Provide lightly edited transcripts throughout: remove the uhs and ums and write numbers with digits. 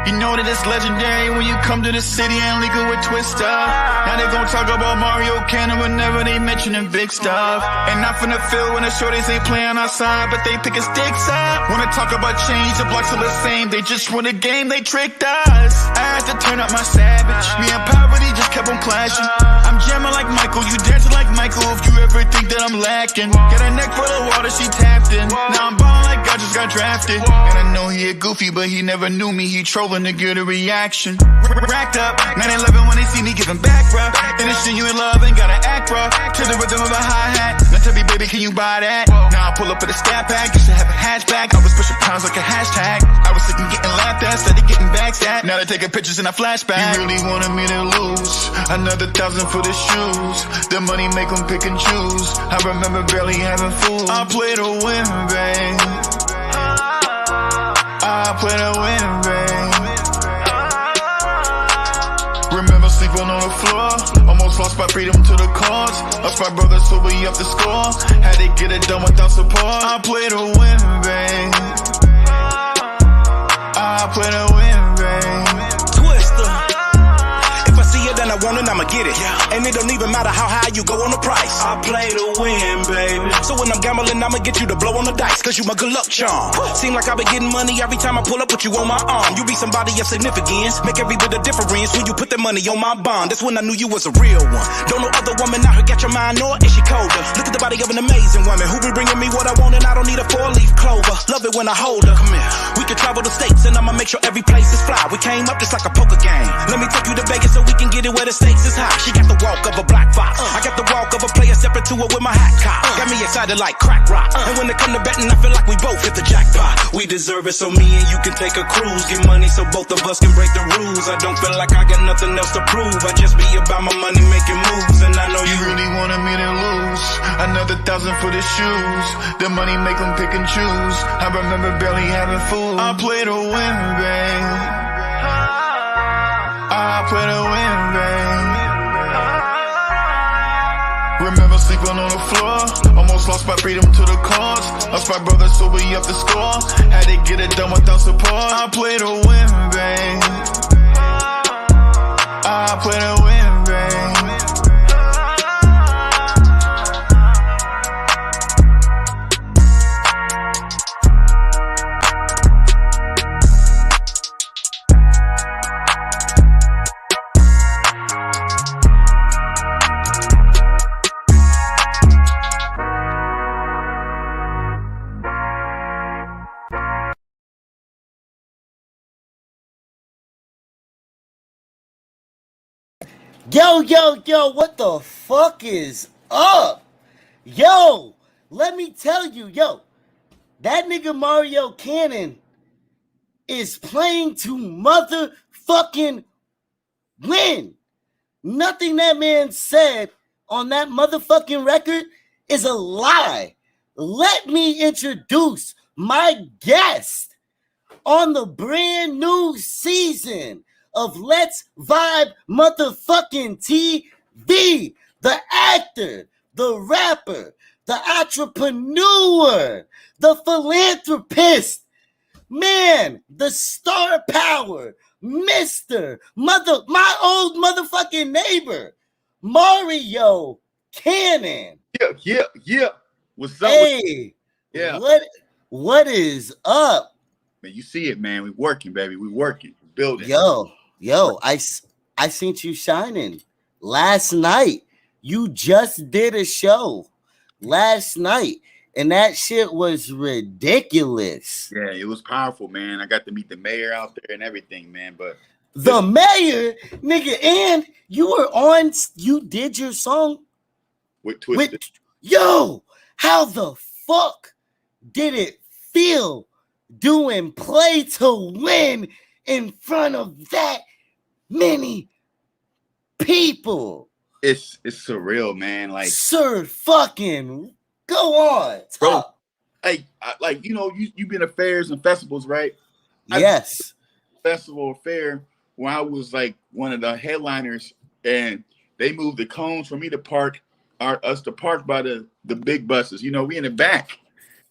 You know that it's legendary when you come to the city and leak it with Twister. Now they gon' talk about Mario Canon whenever they mentioning big stuff. And not finna feel when the shorties ain't playing outside, but they picking sticks up. Wanna talk about change, the blocks are the same. They just won a game, they tricked us. I had to turn up my savage. Me and poverty just kept on clashing. I'm jamming like Michael, you dancing like Michael. If you ever think that I'm lacking, got a neck full of water, she tapped in. Now I'm ballin' like I just got drafted. And I know he a goofy, but he never knew me. He trolling to get a reaction. Racked up, 9/11 when they see me giving back, bruh. In the shit you in love, ain't gotta act, bruh. To the rhythm of a hi-hat. Now tell me, baby, can you buy that? Now I pull up with a stat pack, used to have a hatchback. I was pushing pounds like a hashtag. I was sick and getting laughed at, started getting backstabbed. Now they taking pictures and I flashback. You really wanted me to lose another 1,000 for the shoes. The money make them pick and choose. I remember barely having food. I play to win, babe. I play to win, babe. Remember sleeping on the floor. Almost lost my freedom to the cause. Lost my brother, so we up the score. Had to get it done without support. I play to win, babe. I play to win, babe. Twister. If I see it, then I want it, I'ma get it. And it don't even matter how high you go on the price. I play to win, baby. So when I'm gambling, I'ma get you to blow on the dice, cause you my good luck charm. Seem like I've been getting money every time I pull up with you on my arm. You be somebody of significance, make every bit of difference when you put the money on my bond. That's when I knew you was a real one. Don't know other woman out here got your mind, nor is she colder. Look at the body of an amazing woman who be bringing me what I want, and I don't need a 4-leaf clover. Love it when I hold her. Come here. We can travel the states and I'ma make sure every place is fly. We came up just like a poker game. Let me take you to Vegas so we can get it where the stakes is high. She got the walk of a black fox. I got the walk of a player stepping to it with my hat cocked. Got me excited like crack rock. And when it come to betting, I feel like we both hit the jackpot. We deserve it, so me and you can take a cruise. Get money so both of us can break the rules. I don't feel like I got nothing else to prove. I just be about my money making moves. And I know you really wanted me to lose another 1,000 for the shoes. The money make them pick and choose. I remember barely having food. I play to win, babe. I play to win, babe. Remember sleeping on the floor. Almost lost my freedom to the cause. Lost my brother, so we up the score. Had to get it done without support. I play to win, babe. I play to win, babe. Yo, what the fuck is up? Yo, let me tell you, that nigga Mario Canon is playing to motherfucking win. Nothing that man said on that motherfucking record is a lie. Let me introduce my guest on the brand new season of Let's Vibe motherfucking TV. The actor, the rapper, the entrepreneur, the philanthropist, man, the star power, my old motherfucking neighbor, Mario Canon. Yeah. What's up? Hey, what is up? Man, you see it, man. We working, baby. We working, building. Yo, I seen you shining last night. You just did a show last night, and that shit was ridiculous. Yeah, it was powerful, man. I got to meet the mayor out there and everything, man. But the mayor, nigga, and you did your song with Twisted. Yo, how the fuck did it feel doing Play to Win in front of that many people? It's surreal, man. Like, sir, fucking go on, bro. Hey, you've been at fairs and festivals, right? Yes. Festival fair when I was like one of the headliners, and they moved the cones for me to park, us to park by the big buses. You know, we in the back.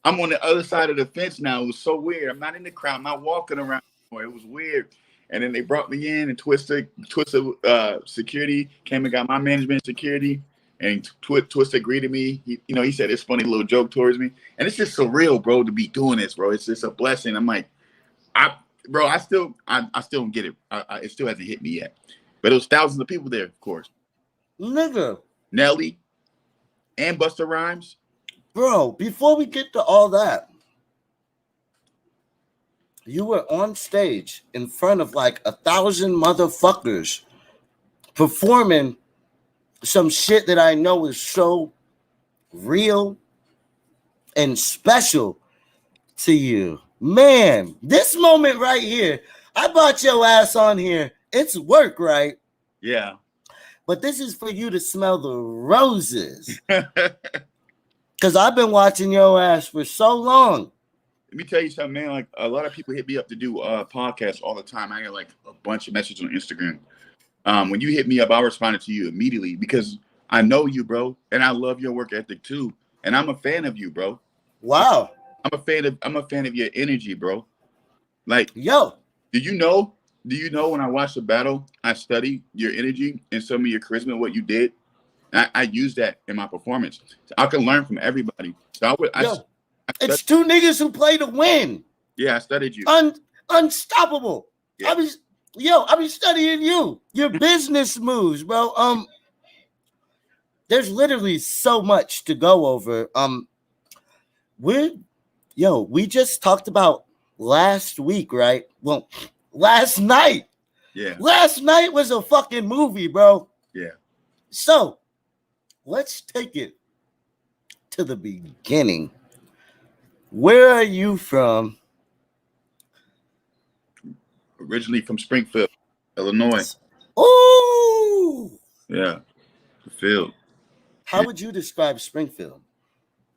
I'm on the other side of the fence now. It was so weird. I'm not in the crowd. I'm not walking around. It was weird. And then they brought me in, and Twisted security came and got my management security. And Twisted greeted me. He said this funny little joke towards me, and it's just surreal, bro, to be doing this, bro. It's just a blessing. I'm like, I still don't get it. It still hasn't hit me yet. But it was thousands of people there, of course. Nigga. Nelly and Busta Rhymes. Bro, before we get to all that, you were on stage in front of like 1,000 motherfuckers performing some shit that I know is so real and special to you. Man, this moment right here, I brought your ass on here. It's work, right? Yeah. But this is for you to smell the roses. Because I've been watching your ass for so long. Let me tell you something, man. Like, a lot of people hit me up to do podcasts all the time. I get like a bunch of messages on Instagram. When you hit me up, I responded to you immediately because I know you, bro, and I love your work ethic too. And I'm a fan of you, bro. Wow. I'm a fan of your energy, bro. Like, yo, do you know when I watch the battle, I study your energy and some of your charisma, what you did. I use that in my performance. So I can learn from everybody. So it's two niggas who play to win. Yeah, I studied you. Unstoppable. Yeah. I be studying you. Your business moves, bro. There's literally so much to go over. We just talked about last week, right? Well, last night. Yeah. Last night was a fucking movie, bro. Yeah. So let's take it to the beginning. Where are you from? Originally from Springfield, Illinois. Oh, yeah, the field. How would you describe Springfield?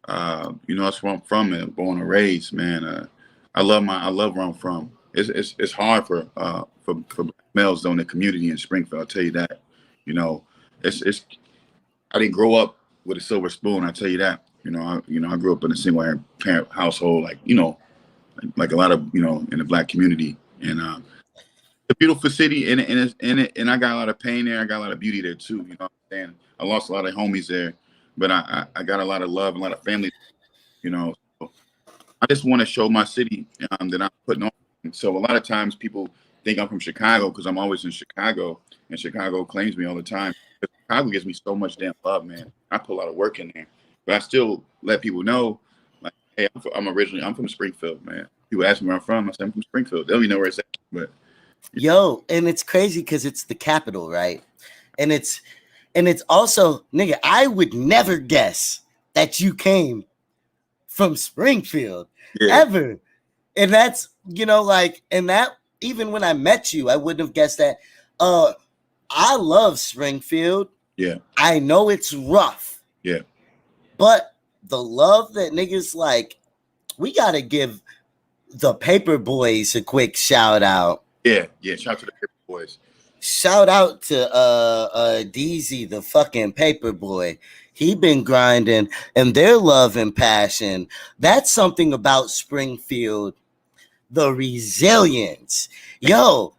That's where I'm from and born and raised, man. I love where I'm from. It's hard for males though in the community in Springfield. I'll tell you that. I didn't grow up with a silver spoon. I tell you that. I grew up in a single parent household, like a lot of in the Black community, and a beautiful city, and I got a lot of pain there. I got a lot of beauty there too. You know what I'm saying? I lost a lot of homies there, but I got a lot of love and a lot of family. So I just want to show my city that I'm putting on. So a lot of times people think I'm from Chicago because I'm always in Chicago, and Chicago claims me all the time. Chicago gives me so much damn love, man. I put a lot of work in there, but I still let people know, like, hey, I'm from Springfield, man. People ask me where I'm from. I say I'm from Springfield. They don't even know where it's at, but. Yo, and it's crazy because it's the capital, right? And it's also, nigga, I would never guess that you came from Springfield ever. And that's, and that even when I met you, I wouldn't have guessed that. I love Springfield. Yeah. I know it's rough. Yeah. But the love that niggas like, we got to give the Paper Boys a quick shout out. Yeah. Shout out to the Paper Boys. Shout out to DZ, the fucking Paper Boy. He been grinding, and their love and passion. That's something about Springfield. The resilience. Yo,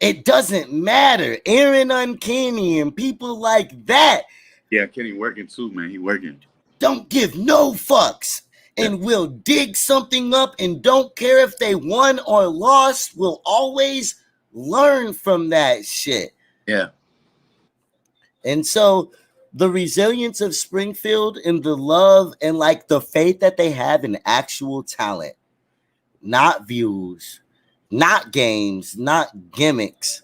it doesn't matter. Aaron Uncanny and people like that. Yeah, Kenny working too, man. He working. Don't give no fucks. And will dig something up and don't care if they won or lost. Will always learn from that shit. Yeah. And so the resilience of Springfield and the love and like the faith that they have in actual talent, not views, not games, not gimmicks.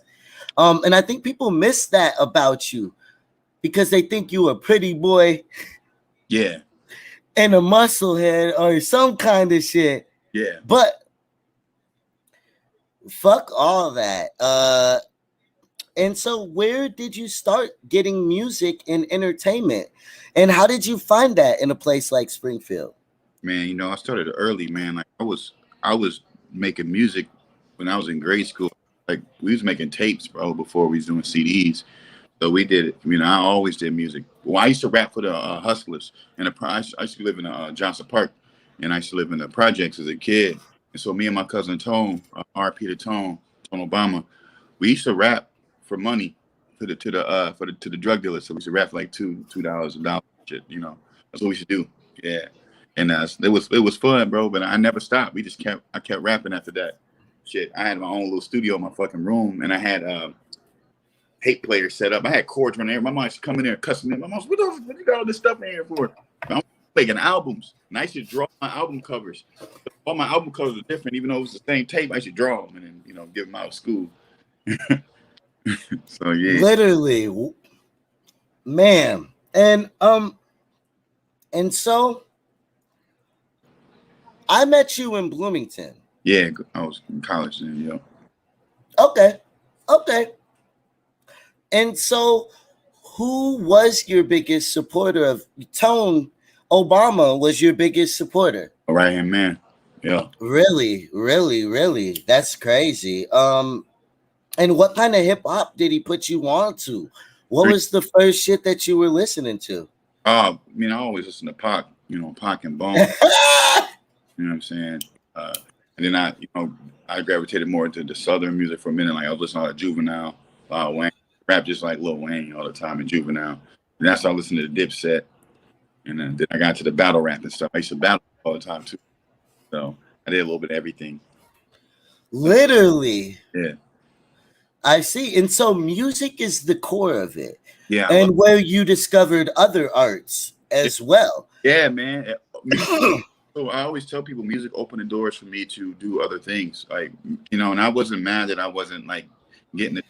And I think people miss that about you because they think you a pretty boy. Yeah. And a muscle head or some kind of shit. Yeah. But fuck all that. And so where did you start getting music and entertainment? And how did you find that in a place like Springfield? Man, I started early, man. Like I was making music when I was in grade school. Like we was making tapes, bro, before we was doing CDs. So we did it. I always did music. Well, I used to rap for the Hustlers. And I used to live in Johnson Park. And I used to live in the projects as a kid. And so me and my cousin Tone, RP to Tone on Obama, we used to rap for money to the drug dealers. So we used to rap for like $2 a dollar. Shit, you know, that's what we should do. Yeah, and it was fun, bro. But I never stopped. I kept rapping after that. Shit, I had my own little studio in my fucking room, and I had tape players set up. I had chords running there. My mom used to come in there and cuss me. My mom's, what you got all this stuff in here for? I'm making albums, and I used to draw my album covers. All my album covers were different, even though it was the same tape. I used to draw them and then, you know, give them out of school. So yeah, literally, man. And so I met you in Bloomington. yeah, I was in college then. Yeah. Okay. And so, who was your biggest supporter of Tone? Obama was your biggest supporter. All right hand man. Yeah. Really. That's crazy. And what kind of hip hop did he put you on to? What was the first shit that you were listening to? I mean, I always listen to Pac, you know, Pac and Bone. You know what I'm saying? And then I gravitated more into the Southern music for a minute. Like I was listening to Juvenile, Wayne, rap just like Lil Wayne all the time in Juvenile. And that's how I listened to the Dipset. And then I got to the battle rap and stuff. I used to battle all the time too. So I did a little bit of everything. Literally. Yeah. I see. And so music is the core of it. Yeah. And where you discovered other arts as well. Yeah, man. So I always tell people music opened the doors for me to do other things. Like, you know, and I wasn't mad that I wasn't like getting it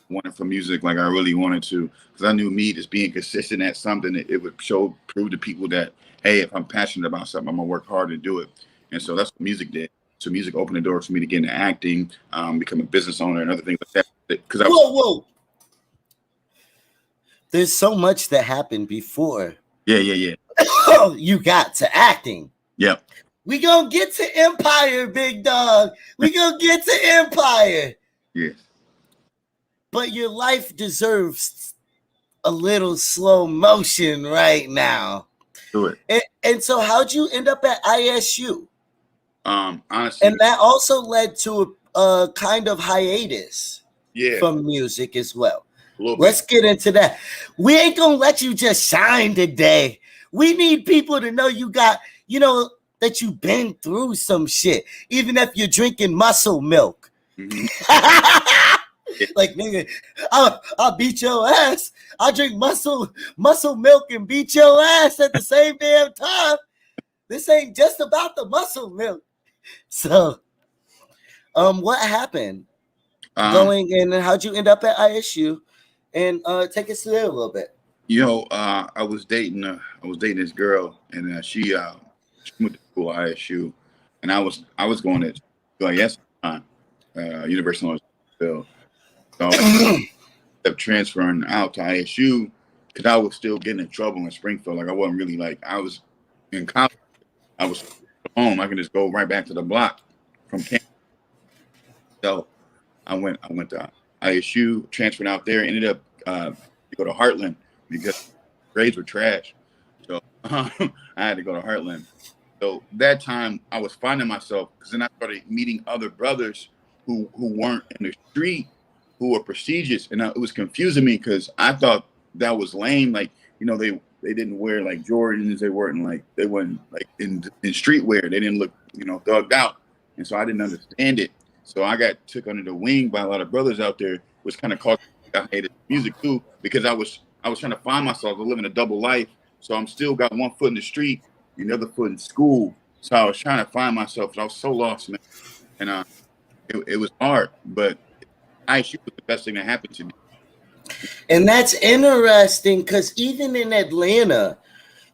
wanted for music like I really wanted to. Because I knew me just being consistent at something, it would prove to people that, hey, if I'm passionate about something, I'm gonna work hard to do it. And so that's what music did. So music opened the doors for me to get into acting, become a business owner and other things like that. Because whoa. There's so much that happened before. Yeah. You got to acting. Yep. We gonna get to Empire, big dog. We gonna get to Empire. Yes. But your life deserves a little slow motion right now. Do it. And so how'd you end up at ISU? Honestly. And that also led to a kind of hiatus from music as well. Let's get into that. We ain't gonna let you just shine today. We need people to know you got, you know, that you've been through some shit, even if you're drinking muscle milk. Mm-hmm. Like, nigga, I'll beat your ass. I drink muscle milk and beat your ass at the same damn time. This ain't just about the muscle milk. So, what happened going in, and how'd you end up at ISU? And take us through there a little bit. I was dating this girl, and she went to school at ISU, and I was going to UIS at the time, University of Louisville. So I ended up transferring out to ISU because I was still getting in trouble in Springfield. Like I wasn't really I was in college. I was home. I can just go right back to the block from campus. So I went to ISU, transferred out there, ended up to go to Heartland because grades were trash. So I had to go to Heartland. So that time I was finding myself, because then I started meeting other brothers who weren't in the street, who were prestigious, and it was confusing me because I thought that was lame. Like, you know, they didn't wear like Jordans, they weren't like in streetwear, they didn't look, you know, thugged out, and so I didn't understand it. So I got took under the wing by a lot of brothers out there, which kind of caused me to hate music too, because I was trying to find myself. I was living a double life, so I'm still got one foot in the street and the other foot in school. So I was trying to find myself, and I was so lost, man. And it was hard, but ISU was the best thing that happened to me. And that's interesting because even in Atlanta,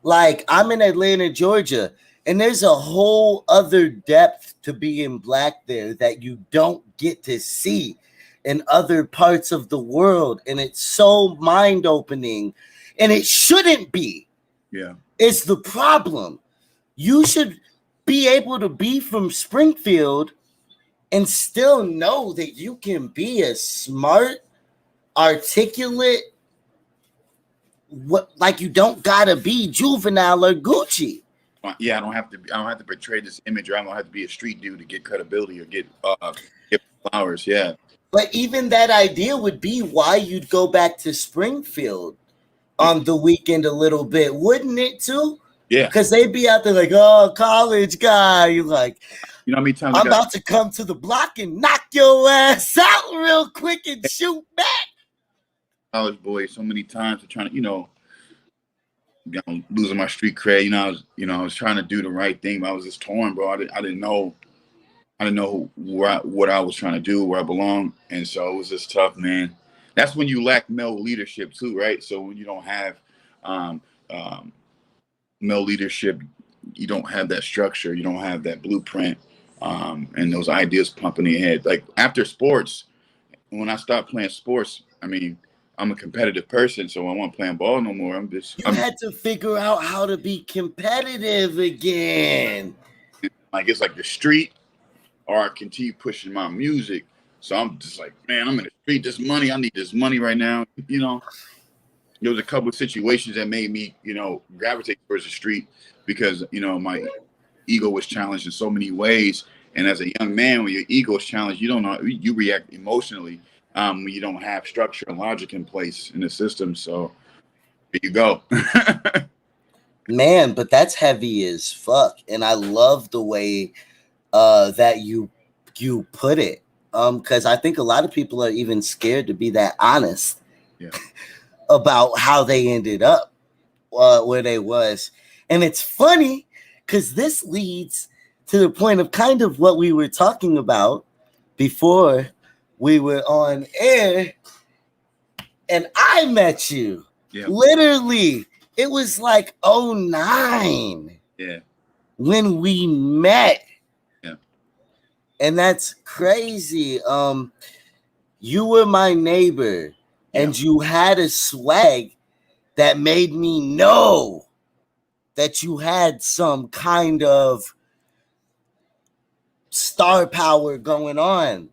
like I'm in Atlanta, Georgia, and there's a whole other depth to being black there that you don't get to see in other parts of the world. And it's so mind-opening. And it shouldn't be. Yeah. It's the problem. You should be able to be from Springfield and still know that you can be a smart, articulate, like you don't gotta be Juvenile or Gucci. Yeah, I don't have to portray this image, or I don't have to be a street dude to get credibility or get flowers. Yeah, But even that idea would be why you'd go back to Springfield on the weekend a little bit, wouldn't it too? Yeah. Because they'd be out there like, oh, college guy. You're like, You know how many times I'm about to come to the block and knock your ass out real quick and shoot back. college boys so many times for trying to, losing my street cred. I was trying to do the right thing, but I was just torn, bro. I didn't know what I was trying to do, where I belong, and so it was just tough, man. That's when you lack male leadership too, right? So when you don't have um, um, male leadership, you don't have that structure, you don't have that blueprint, and those ideas pumping in your head. Like after sports, when I stopped playing sports, I mean, I'm a competitive person, so I wasn't playing ball no more. You had to figure out how to be competitive again. Like it's like the street, or I continue pushing my music. So I'm just like, man, I'm in the street. This money, I need this money right now. There was a couple of situations that made me, gravitate towards the street because, my ego was challenged in so many ways. And as a young man, when your ego is challenged, you don't know, you react emotionally when you don't have structure and logic in place in the system. So there you go. Man, but that's heavy as fuck. And I love the way that you put it. Because I think a lot of people are even scared to be that honest about how they ended up where they was. And it's funny because this leads to the point of kind of what we were talking about before we were on air. And I met you. Yeah. Literally, it was like 2009 when we met. And that's crazy. You were my neighbor, and you had a swag that made me know that you had some kind of star power going on.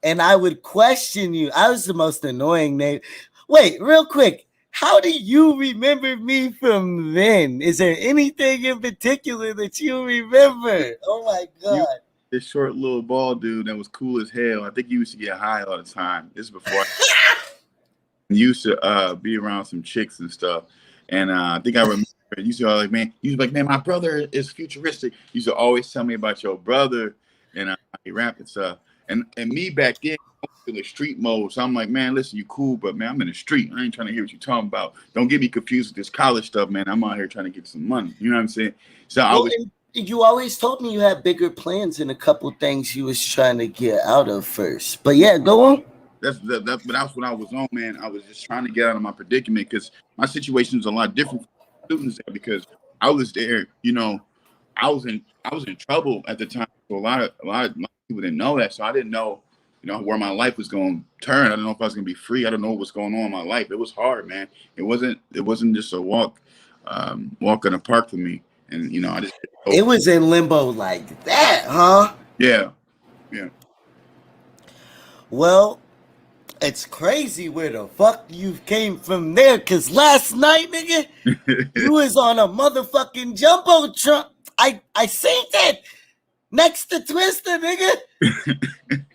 And I would question you. I was the most annoying neighbor. Wait, real quick. How do you remember me from then? Is there anything in particular that you remember? Oh my God. This short little bald dude that was cool as hell. I think he used to get high all the time. This is before I used to be around some chicks and stuff. And I think I remember you used to like, man, my brother is futuristic. You used to always tell me about your brother and he rap and stuff. And me back then, I was in the street mode. So I'm like, man, listen, you cool, but man, I'm in the street. I ain't trying to hear what you're talking about. Don't get me confused with this college stuff, man. I'm out here trying to get some money. You know what I'm saying? So you always told me you had bigger plans and a couple things you was trying to get out of first. But yeah, go on. That's what I was on, man. I was just trying to get out of my predicament because my situation was a lot different from students there because I was there, I was in trouble at the time. So a lot of people didn't know that. So I didn't know, where my life was going to turn. I didn't know if I was going to be free. I didn't know what was going on in my life. It was hard, man. It wasn't just a walk in the park for me. And it was in limbo like that, huh? Yeah. Well, it's crazy where the fuck you came from there. Cause last night, nigga, you was on a motherfucking jumbotron. I seen that next to Twister, nigga,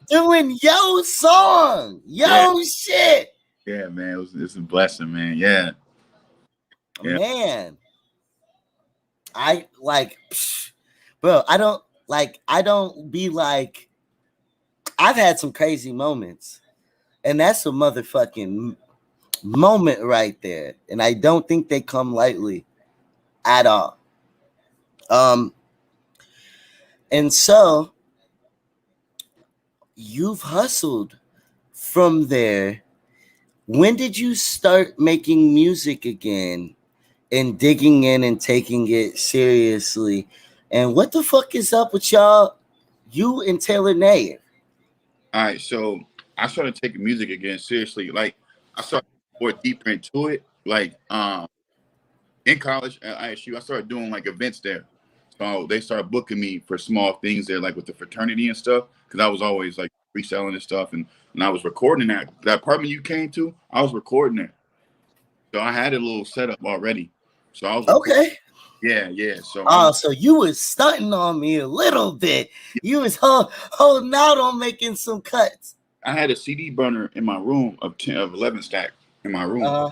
doing yo song, shit. Yeah, man, it's a blessing, man. Yeah. Man. I like, bro, I don't be like, I've had some crazy moments, and that's a motherfucking moment right there. And I don't think they come lightly at all. And so you've hustled from there. When did you start making music again? And digging in and taking it seriously. And what the fuck is up with y'all? You and Taylor Nair. All right, so I started taking music again seriously. Like I started more deeper into it. Like in college at ISU, I started doing like events there. So they started booking me for small things there, like with the fraternity and stuff. Because I was always like reselling and stuff, and I was recording that apartment you came to. I was recording there, so I had a little setup already. So I was okay. Yeah. So you was stunting on me a little bit. You was holding out on making some cuts. I had a CD burner in my room of 11 stack in my room. Uh-huh.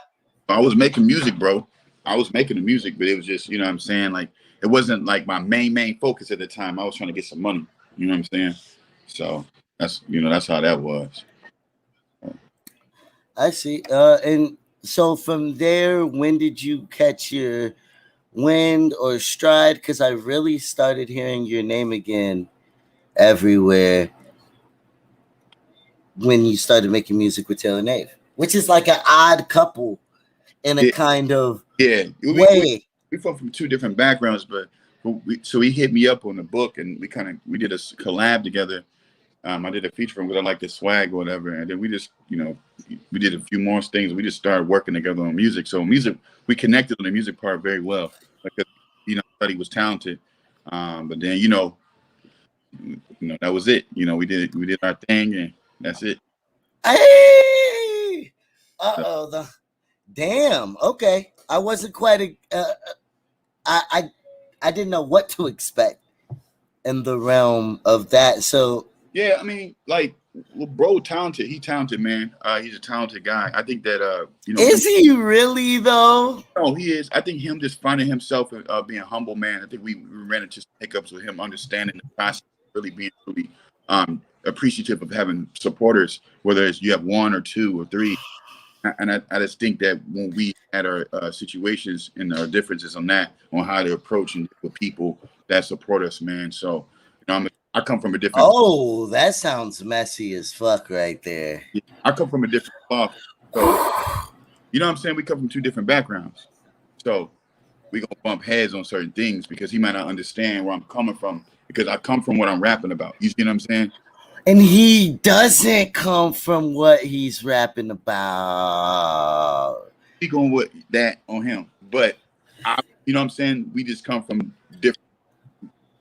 I was making music, bro. I was making the music, but it was just, you know what I'm saying? Like, it wasn't like my main focus at the time. I was trying to get some money. You know what I'm saying? So that's, you know, that's how that was. I see. And so from there, when did you catch your wind or stride? Because I really started hearing your name again everywhere when you started making music with Taylor Nave, which is like an odd couple in a kind of way. We from two different backgrounds, but so he hit me up on the book, and we did a collab together. I did a feature for him because I like his swag or whatever, and then we just, you know, we did a few more things. We just started working together on music. So music, we connected on the music part very well. Like, you know, I thought he was talented, but then you know, that was it. You know, we did our thing, and that's it. Hey, damn. Okay, I wasn't quite. I didn't know what to expect in the realm of that. So yeah, I mean, like, well, bro, talented. He talented, man. He's a talented guy. I think that you know, is he really though? No, he is. I think him just finding himself being a humble man. I think we ran into hiccups with him understanding the process, really being really appreciative of having supporters, whether it's you have one or two or three. And I just think that when we had our situations and our differences on how to approach and deal with people that support us, man. So, you know, I come from a different. Oh, that sounds messy as fuck right there. I come from a different cloth. So, you know what I'm saying? We come from two different backgrounds. So we gonna bump heads on certain things because he might not understand where I'm coming from because I come from what I'm rapping about. You see what I'm saying? And he doesn't come from what he's rapping about. He going with that on him. But you know what I'm saying? We just come from different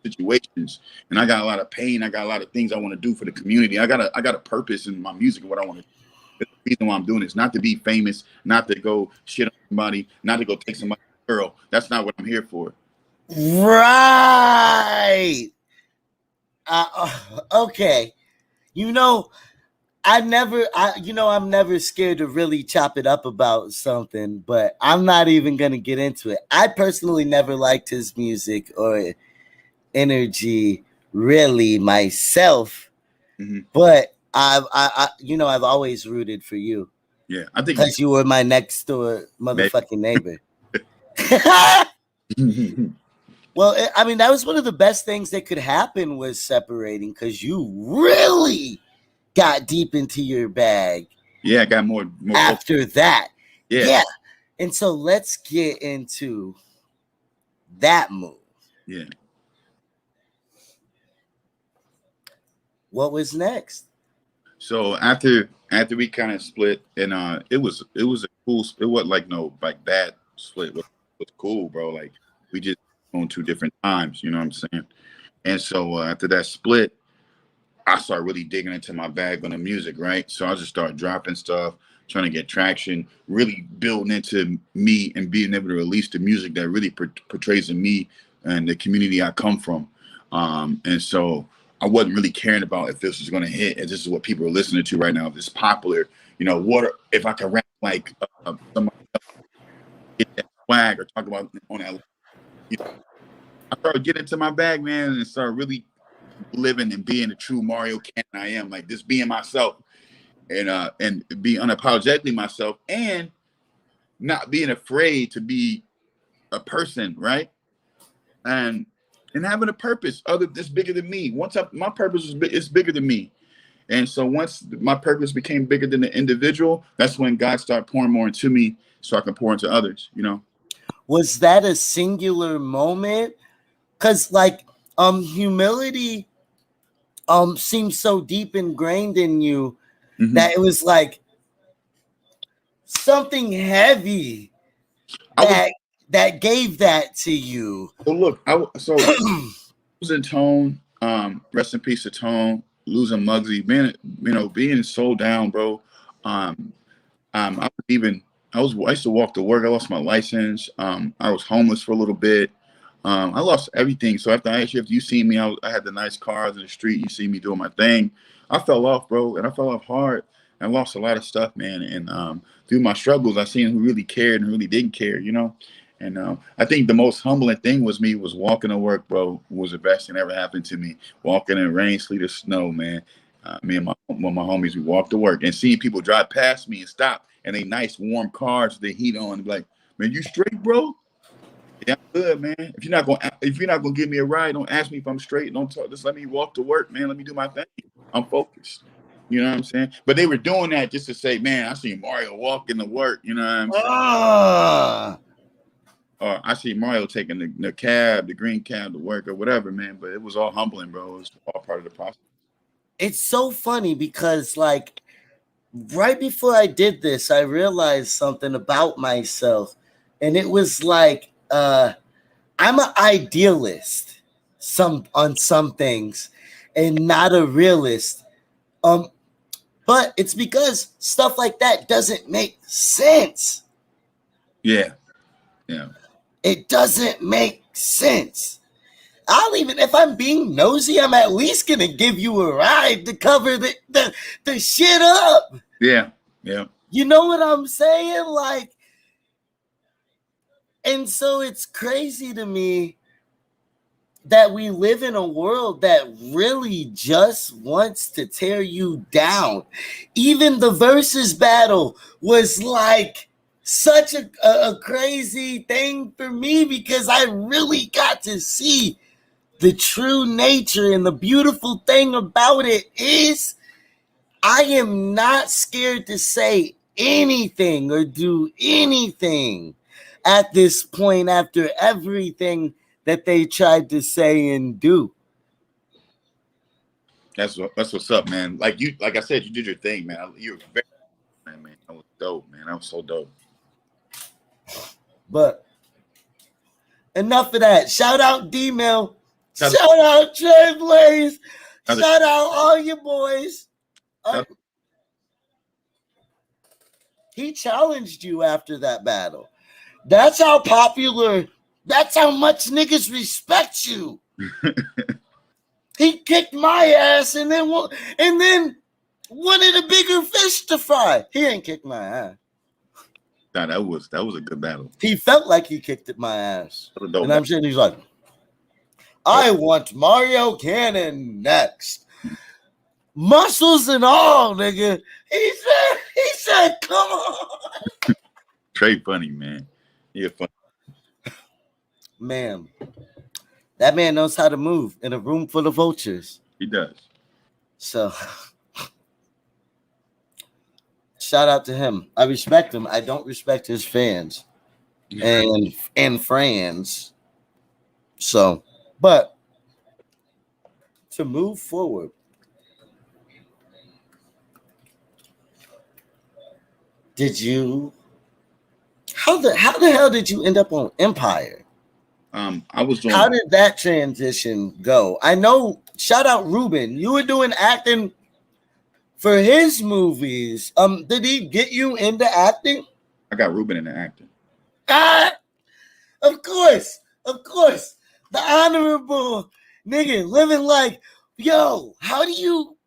situations. And I got a lot of pain. I got a lot of things I want to do for the community. I got a purpose in my music and what I want to do. The reason why I'm doing this, not to be famous, not to go shit on somebody, not to go take somebody's girl. That's not what I'm here for. Right. Okay. You know, I'm never scared to really chop it up about something, but I'm not even going to get into it. I personally never liked his music or energy really myself, but I've always rooted for you. Yeah, I think because you were my next door motherfucking neighbor. Well, I mean, that was one of the best things that could happen was separating because you really got deep into your bag. Yeah, I got more after that. Yeah. And so let's get into that move. Yeah. What was next? So after we kind of split, and it was a cool. It wasn't like no like bad split. It was cool, bro. Like we just on two different times. You know what I'm saying? And so after that split, I started really digging into my bag on the music, right? So I just started dropping stuff, trying to get traction, really building into me and being able to release the music that really portrays in me and the community I come from. And so I wasn't really caring about if this was going to hit, and this is what people are listening to right now. If it's popular, you know, if I could rap like somebody else, get that swag or talk about on that. You know, I started getting into my bag, man, and started really living and being the true Mario Canon I am, like just being myself and be unapologetically myself and not being afraid to be a person, right? And having a purpose that's bigger than me. My purpose is bigger than me. And so once my purpose became bigger than the individual, that's when God started pouring more into me so I can pour into others, you know? Was that a singular moment? Because like humility seems so deep ingrained in you that it was like something heavy that gave that to you. So look, I losing Tone, rest in peace to Tone, losing Muggsy, being so down, bro. I used to walk to work. I lost my license. I was homeless for a little bit. I lost everything. So after I shift, you see me, I had the nice cars in the street. You see me doing my thing. I fell off, bro, and I fell off hard. I lost a lot of stuff, man. And through my struggles, I seen who really cared and who really didn't care, you know. And I think the most humbling thing was walking to work, bro. Was the best thing that ever happened to me. Walking in rain, sleet, or snow, man. Me and one of my homies, we walked to work and seeing people drive past me and stop, and they nice warm cars with the heat on, and be like, "Man, you straight, bro?" Yeah, I'm good, man. If you're not gonna give me a ride, don't ask me if I'm straight. Don't talk. Just let me walk to work, man. Let me do my thing. I'm focused. You know what I'm saying? But they were doing that just to say, man, I see Mario walking to work. You know what I'm saying? Or I see Mario taking the cab, the green cab to work or whatever, man. But it was all humbling, bro. It was all part of the process. It's so funny because, like, right before I did this, I realized something about myself. And it was like, I'm an idealist on some things and not a realist. But it's because stuff like that doesn't make sense. Yeah. It doesn't make sense. I'll even, if I'm being nosy, I'm at least gonna give you a ride to cover the shit up. Yeah. You know what I'm saying? Like, and so it's crazy to me that we live in a world that really just wants to tear you down. Even the versus battle was like such a crazy thing for me because I really got to see the true nature. And the beautiful thing about it is I am not scared to say anything or do anything at this point after everything that they tried to say and do. That's what's up, man. Like I said, you did your thing, man. You were very, man. That was dope, man. That was so dope. But enough of that. Shout out D-Mill. Shout out Trey Blaze. Shout out all you boys. He challenged you after that battle. That's how popular. That's how much niggas respect you. He kicked my ass and then wanted a bigger fish to fry. He ain't kicked my ass. Nah, that was a good battle. He felt like he kicked at my ass. And I'm sitting, he's like, I want Mario Canon next. Muscles and all, nigga. He said, come on. Trey funny, man. Yeah, funny. Man, that man knows how to move in a room full of vultures. He does. So, shout out to him. I respect him. I don't respect his fans and friends. So, but to move forward, how the hell did you end up on Empire? I was doing. How did that transition go? I know. Shout out Ruben. You were doing acting for his movies. Did he get you into acting? I got Ruben into acting. Of course. The honorable nigga living like, yo, how do you?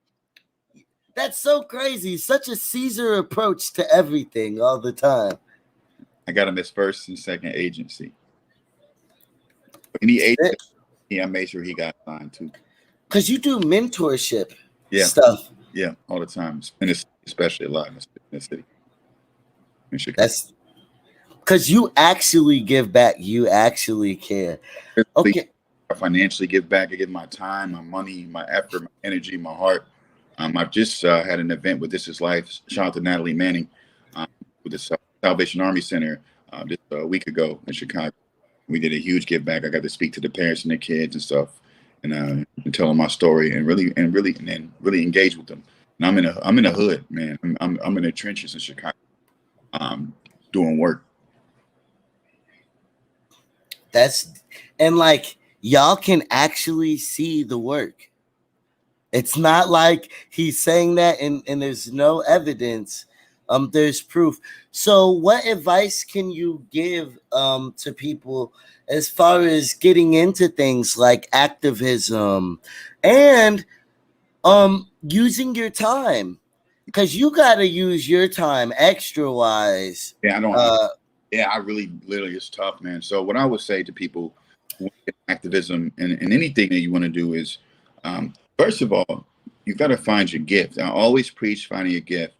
That's so crazy. Such a Caesar approach to everything all the time. I got him his first and second agency. Any agency, I made sure he got signed too. Because you do mentorship stuff. Yeah, all the time. And especially a lot in the city. In Chicago. That's because you actually give back. You actually care. Okay. I financially give back. I give my time, my money, my effort, my energy, my heart. I've just had an event with This Is Life. Shout out to Natalie Manning with the Salvation Army Center just a week ago in Chicago. We did a huge give back. I got to speak to the parents and the kids and stuff, and tell them my story and really engage with them. And I'm in the hood, man. I'm in the trenches in Chicago, doing work. And like y'all can actually see the work. It's not like he's saying that and there's no evidence. There's proof. So what advice can you give to people as far as getting into things like activism and using your time? Because you got to use your time extra wise. Yeah, I don't. Yeah, I really, literally, it's tough, man. So what I would say to people with activism and anything that you want to do is, first of all, you got to find your gift. I always preach finding a gift.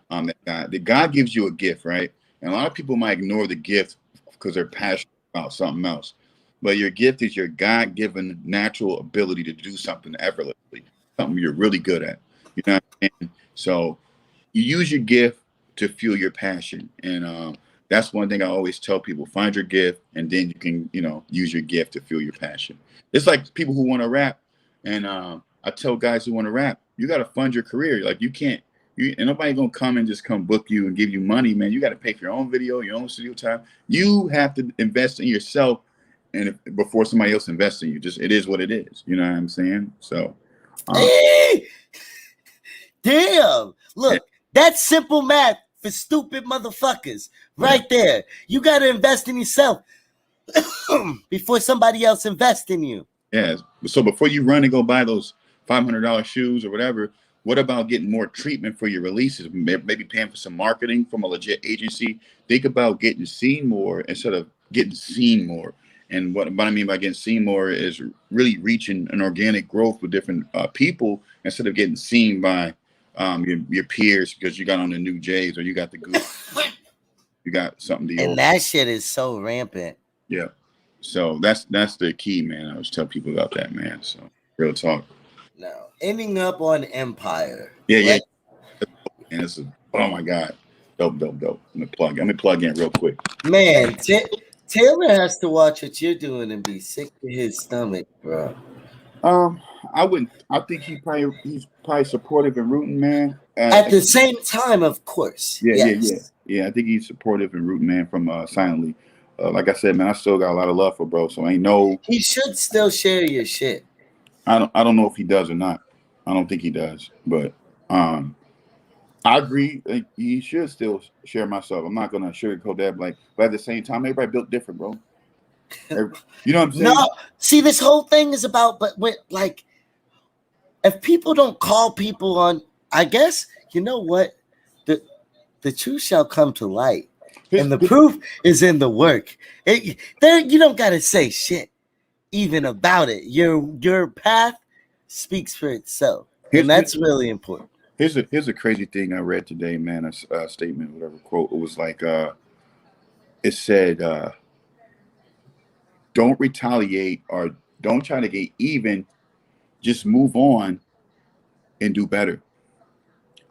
That God gives you a gift, right? And a lot of people might ignore the gift because they're passionate about something else. But your gift is your God-given natural ability to do something effortlessly, something you're really good at. You know what I mean? So you use your gift to fuel your passion. And that's one thing I always tell people: find your gift, and then you can, use your gift to fuel your passion. It's like people who want to rap, and I tell guys who want to rap, you got to fund your career. Like you can't, and nobody gonna come and just come book you and give you money, man. You got to pay for your own video, your own studio time. You have to invest in yourself, and before somebody else invests in you. Just it is what it is. You know what I'm saying? So, hey, damn! Look, that's simple math for stupid motherfuckers, right there. You got to invest in yourself before somebody else invests in you. Yeah. So before you run and go buy those $500 shoes or whatever, what about getting more treatment for your releases? Maybe paying for some marketing from a legit agency. Think about getting seen more instead of getting seen more. And what I mean by getting seen more is really reaching an organic growth with different people instead of getting seen by your peers because you got on the new J's or you got the good, you got something to. And that shit is so rampant. Yeah. So that's the key, man. I always tell people about that, man. So real talk. Now, ending up on Empire. Yeah. And it's oh my God. Dope. Let me plug in real quick. Man, Taylor has to watch what you're doing and be sick to his stomach, bro. I wouldn't. I think he's probably supportive and rooting, man. At the same time, of course. Yeah. I think he's supportive and rooting, man, from silently. Like I said, man, I still got a lot of love for bro. So ain't no. He should still share your shit. I don't know if he does or not. I don't think he does, but I agree. He should still share myself. I'm not gonna sugarcoat that, but at the same time, everybody built different, bro. You know what I'm saying? No, see, this whole thing is about, but if people don't call people on, I guess you know what, the truth shall come to light, and the proof is in the work. You don't gotta say shit even about it. Your path speaks for itself, and that's really important. Here's a crazy thing I read today, man. A statement, whatever quote. It was like, it said, "Don't retaliate or don't try to get even. Just move on and do better.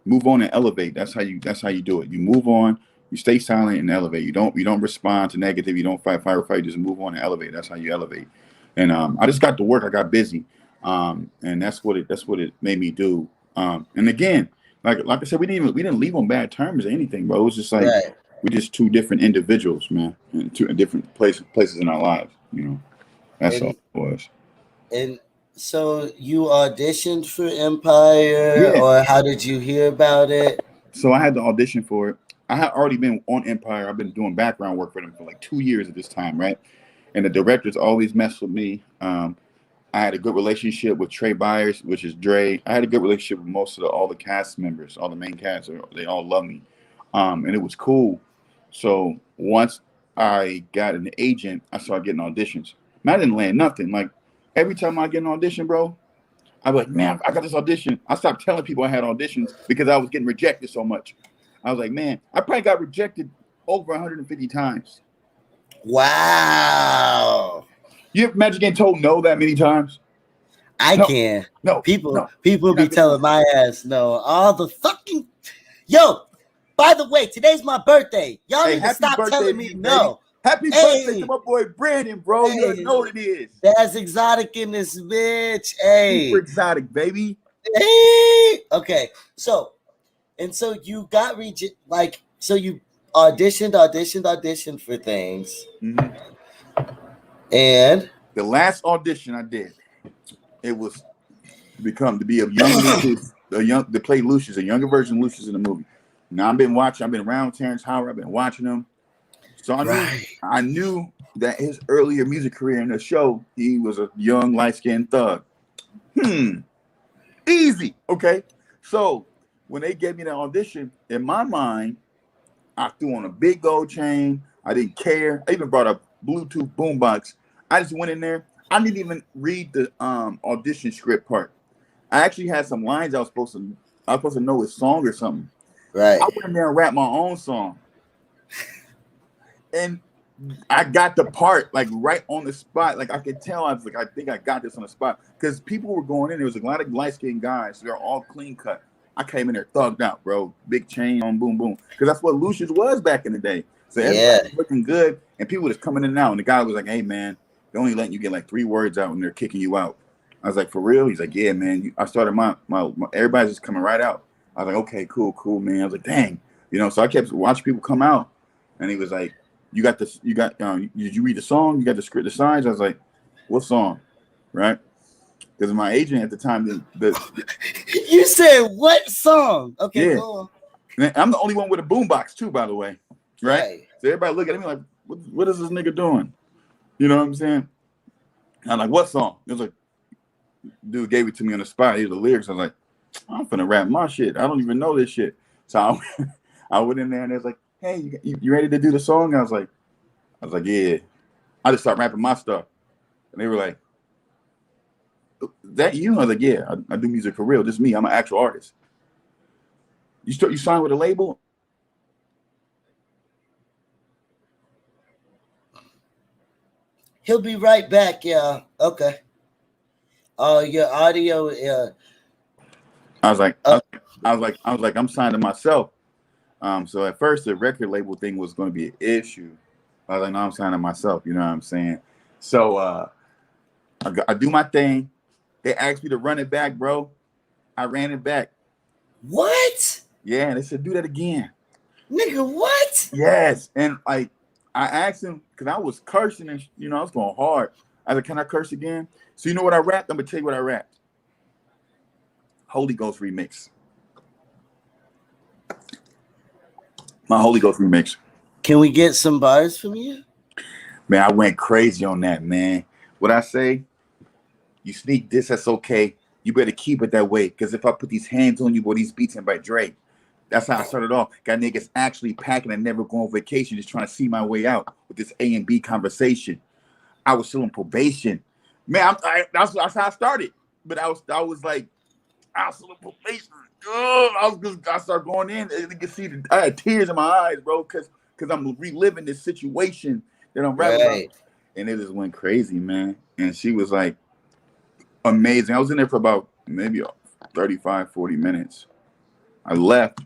Move on and elevate. That's how you do it. You move on. You stay silent and elevate. You don't respond to negative. You don't fight. You just move on and elevate. That's how you elevate. And I just got to work. I got busy, and that's what it made me do. And again, like I said, we didn't leave on bad terms or anything, bro. It was just like we're just two different individuals, man, in two different places in our lives. You know, that's all it was. And so you auditioned for Empire, or how did you hear about it? So I had to audition for it. I had already been on Empire. I've been doing background work for them for like 2 years at this time, right? And the directors always mess with me. I had a good relationship with Trey Byers, which is Dre. I had a good relationship with most of all the cast members, all the main cast. They all love me, and it was cool. So once I got an agent, I started getting auditions. Man, I didn't land nothing. Like every time I get an audition, bro, I'm like, man, I got this audition. I stopped telling people I had auditions because I was getting rejected so much. I was like, man, I probably got rejected over 150 times. Wow. You imagine getting told no that many times? I can't. No. People be telling my ass no all the fucking. Yo, by the way, today's my birthday. Y'all need to stop telling me no. Happy birthday to my boy Brandon, bro. You already know what it is. That's exotic in this bitch. Hey. Super exotic, baby. Hey. Okay. So you got so you auditioned for things. Mm-hmm. And the last audition I did, it was to be a young Lucius, to play Lucius, a younger version of Lucius in the movie. Now I've been around Terrence Howard. I've been watching him. So I knew that his earlier music career in the show, he was a young, light-skinned thug. Easy. Okay. So when they gave me the audition, in my mind, I threw on a big gold chain. I didn't care. I even brought a Bluetooth boombox. I just went in there. I didn't even read the audition script part. I actually had some lines I was supposed to know his song or something. Right. I went in there and rapped my own song. And I got the part like right on the spot. Like I could tell, I was like, I think I got this on the spot because people were going in. There was a lot of light-skinned guys. They're all clean cut. I came in there thugged out, bro. Big chain on, boom, boom. Because that's what Lucius was back in the day. So everybody was looking good, and people was coming in and out. And the guy was like, "Hey, man, they're only letting you get like 3 words out, and they're kicking you out." I was like, "For real?" He's like, "Yeah, man." I started my everybody's just coming right out. I was like, "Okay, cool, man." I was like, "Dang," So I kept watching people come out, and he was like, "You got this? You got? Did you read the song? You got the script, the signs?" I was like, "What song?" Right? Because my agent at the time, you said what song? Okay, yeah. go on. And I'm the only one with a boombox too, by the way, right? So everybody look at me like, what is this nigga doing? You know what I'm saying? And I'm like, what song? It was like, dude gave it to me on the spot. Here's the lyrics. I was like, I'm finna rap my shit. I don't even know this shit. So I went in there and they was like, hey, you ready to do the song? I was like, yeah. I just started rapping my stuff. And they were like, that you? I was like, yeah, I do music for real. This is me. I'm an actual artist. You signed with a label? He'll be right back, yeah. Okay. Your audio. I was like, I'm signing myself. So at first the record label thing was going to be an issue. I was like, no, I'm signing myself. You know what I'm saying? So I do my thing. They asked me to run it back, bro. I ran it back. What? Yeah, they said do that again. Nigga, what? Yes, and like I asked him because I was cursing and I was going hard. I was like, can I curse again? So you know what I rapped? I'm gonna tell you what I rapped. Holy Ghost remix. My Holy Ghost remix. Can we get some bars from you? Man, I went crazy on that, man. What I say? You sneak this, that's okay. You better keep it that way. Because if I put these hands on you, boy, these beats in by Dre. That's how I started off. Got niggas actually packing and never going on vacation, just trying to see my way out with this A and B conversation. I was still on probation. Man, that's how I started. But I was like, I was still on probation. I started going in. You can see I had tears in my eyes, bro, because I'm reliving this situation that I'm rapping about. And it just went crazy, man. And she was like, amazing. I was in there for about maybe 35, 40 minutes. I left.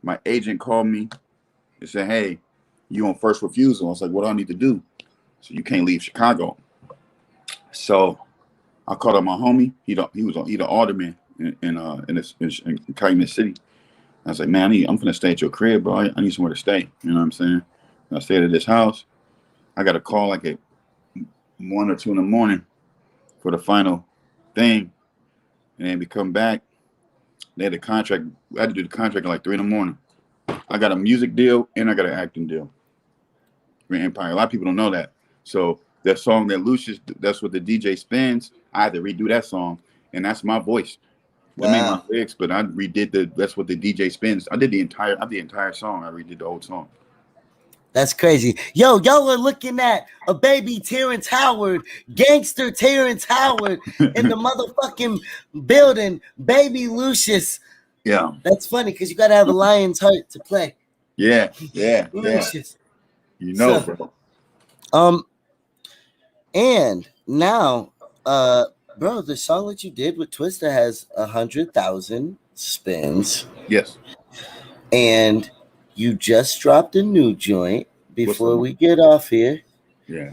My agent called me and said, hey, you on first refusal. I was like, what do I need to do? So you can't leave Chicago. So I called up my homie. He the alderman in Calumet City. I was like, man, I'm finna stay at your crib, bro. I need somewhere to stay. You know what I'm saying? And I stayed at this house. I got a call like at 1 or 2 in the morning for the final thing. And then we come back. They had a contract. I had to do the contract at like 3 in the morning. I got a music deal and I got an acting deal. Empire. A lot of people don't know that. So that song that Lucius, that's what the DJ spins. I had to redo that song, and that's my voice. Wow. I made my lyrics, but I redid that's what the DJ spins. I did the entire song. I redid the old song. That's crazy. Yo, y'all are looking at a baby Terrence Howard, gangster Terrence Howard in the motherfucking building, baby Lucius. Yeah. That's funny because you got to have a lion's heart to play. Yeah. Lucius. You know, so, bro. And now, bro, the song that you did with Twista has 100,000 spins. Yes. And you just dropped a new joint before we get off here. Yeah.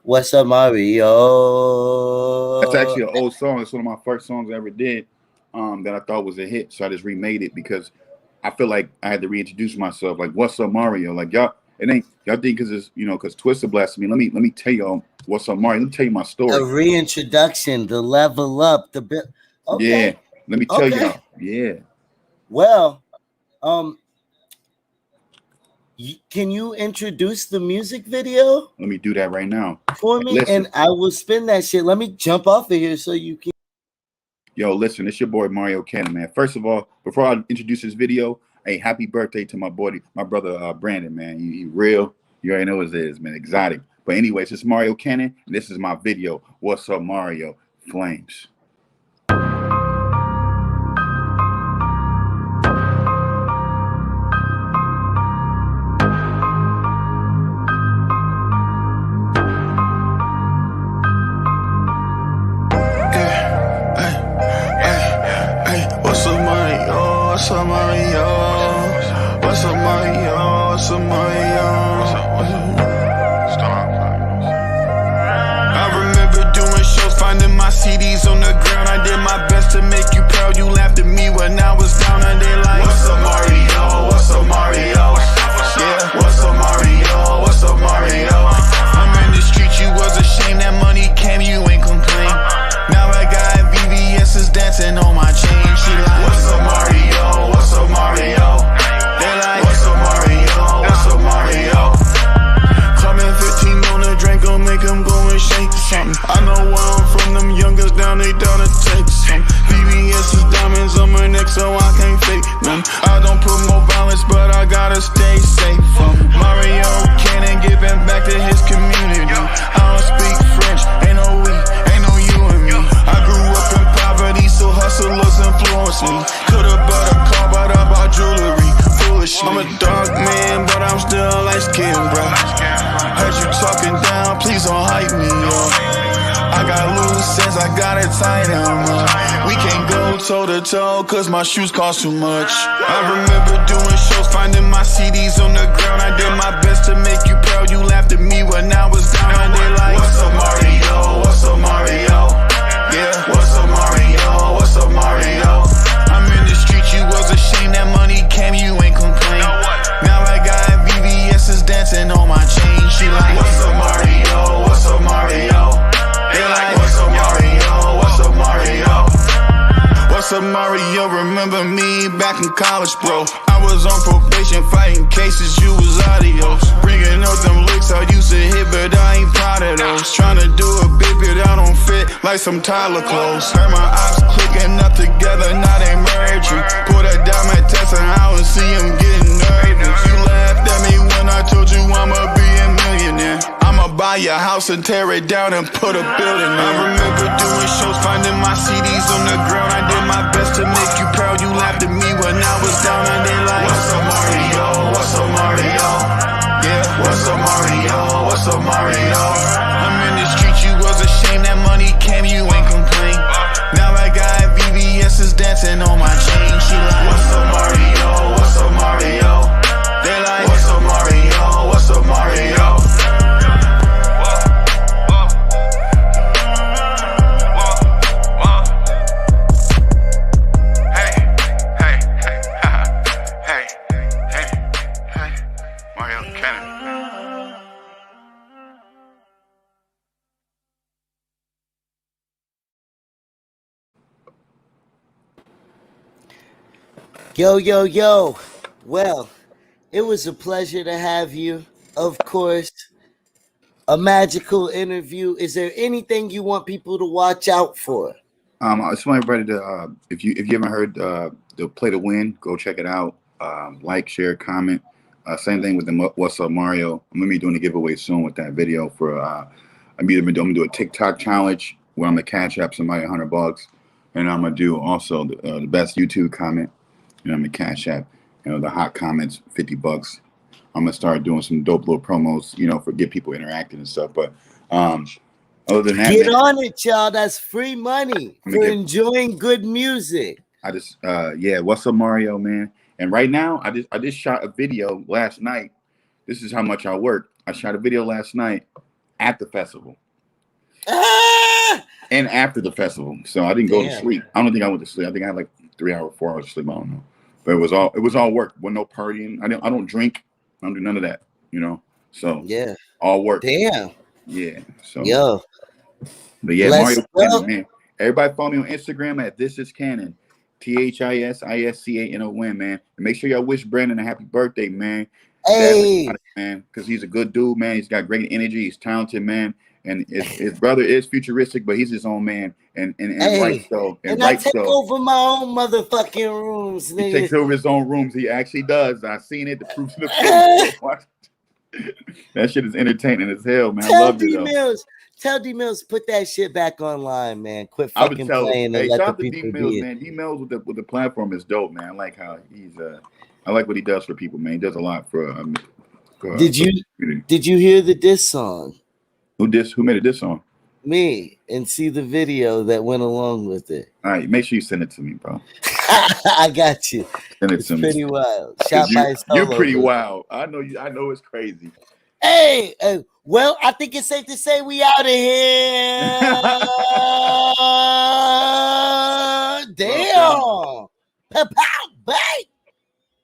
What's up, Mario? That's actually an old song. It's one of my first songs I ever did that I thought was a hit. So I just remade it because I feel like I had to reintroduce myself. Like, what's up, Mario? Like, y'all think because it's, because Twista blasted me. Let me tell y'all what's up, Mario. Let me tell you my story. A reintroduction, the level up, the bit. Okay. Yeah. Let me tell y'all. Yeah. Well, Can you introduce the music video Let me do that right now. for me? Listen. And I will spin that shit. Let me jump off of here so you can. Yo, listen, it's your boy Mario Canon, man. First of all, before I introduce this video, hey, happy birthday to my brother Brandon, man. He real. You already know what it is, man. Exotic. But anyways, it's Mario Canon, and this is my video. What's up, Mario? Flames. What's up, Mario? What's up, Mario? What's up, Mario? I remember doing shows, finding my CDs on the ground. I did my best to make you proud. You laughed at me when I was down, and they like, what's up, Mario? What's up, Mario? Yeah, what's up, Mario? What's up, Mario? I'm in the street, you was ashamed that money came, you ain't complain. Now I got VVS's dancing on my chain. She like, what's up, Mario? What's up, Mario? They like, what's up, Mario? What's up, Mario? Clubbing 15 on the drink, gon' make them go and shake something. I know where I'm from, them youngers down, they down to take some. VVS's diamonds on my neck, so I can't fake none. I don't promote violence, but I gotta stay safe from Mario Canon, giving back to his community. I don't speak French, ain't no we, ain't no you and me. I grew up in poverty, so hustlers influence me. Could've bought a car, but I bought jewelry. Foolishly. I'm a dark man, but I'm still light skinned, bro. Heard you talking down, please don't hype me up. I got loose ends, I gotta tie them up. We can't go toe to toe, cause my shoes cost too much. I remember doing shows, finding my CDs on the ground. I did my best to make you proud. You laughed at me when I was down, and they like, what's up, Mario? What's up, Mario? Yeah, what's up, Mario? What's up, Mario? I'm in the street, you was ashamed that money came, you ain't complain. Now I got VVS's dancing on my chain. She like, what's up, Mario? What's up, Mario? They like, what's up, Mario? What's up, Mario? What's up, Mario? Remember me back in college, bro? I was on probation, fighting cases, you was adios. Bringing up them licks I used to hit, but I ain't proud of those. Tryna do a bit, but I don't fit like some Tyler clothes. Heard my ops clicking up together, now they merging. Put a diamond test and I would see him getting nervous. You laughed at me when I told you I'ma be a millionaire. I'ma buy your house and tear it down and put a building in. I remember doing shows, finding my CDs on the ground. I did my best to make you proud. You laughed at me when I was down, and they like, what's up, Mario? What's up, Mario? Yeah, what's up, Mario? What's up, Mario? I'm in the street, you was ashamed that money came, you ain't complain. Now I got VVS's dancing on my chain. She like, what's up, Mario? What's up, Mario? They like, what's up, Mario? What's up, Mario? Yo, yo, yo. Well, it was a pleasure to have you. Of course, a magical interview. Is there anything you want people to watch out for? I just want everybody to, if you haven't heard the Play to Win, go check it out. Like, share, comment. Same thing with the What's Up, Mario. I'm gonna be doing a giveaway soon with that video for. I'm either gonna do a TikTok challenge where I'm gonna cash app somebody $100, and I'm gonna do also the best YouTube comment. You know, I'm gonna cash app. You know, the hot comments, $50. I'm gonna start doing some dope little promos. You know, for get people interacting and stuff. But other than that, get on it, y'all. That's free money for enjoying good music. I just yeah, What's Up, Mario, man. And right now, I just shot a video last night. This is how much I work. I shot a video last night at the festival. And after the festival. So I didn't go to sleep. I don't think I went to sleep. I think I had like 3 hours, 4 hours of sleep. I don't know. But it was all work. With no partying. I don't drink. I don't do none of that, you know. So yeah, all work. Damn. Yeah. So yo. But yeah, Mario Canon, man. Everybody follow me on Instagram at This Is Canon. THISISCANON, man. And make sure y'all wish Brandon a happy birthday, man. Hey, man, because he's a good dude, man. He's got great energy. He's talented, man. And his brother is futuristic, but he's his own man. And right so. And I take over my own motherfucking rooms, nigga. He takes over his own rooms. He actually does. I've seen it. The proof's in the pudding. That shit is entertaining as hell, man. I love it, though. Tell D Mills put that shit back online, man. Quit fucking playing and let the people D Mills, man. D Mills with the platform is dope, man. I like how he's I like what he does for people, man. He does a lot for. Did you hear the diss song? Who made a diss song? Me, and see the video that went along with it. All right, make sure you send it to me, bro. I got you. Send it to me. Pretty wild. Shot by Solo. You're pretty wild. I know it's crazy. Hey, well, I think it's safe to say we out of here. Damn. Pow, bang.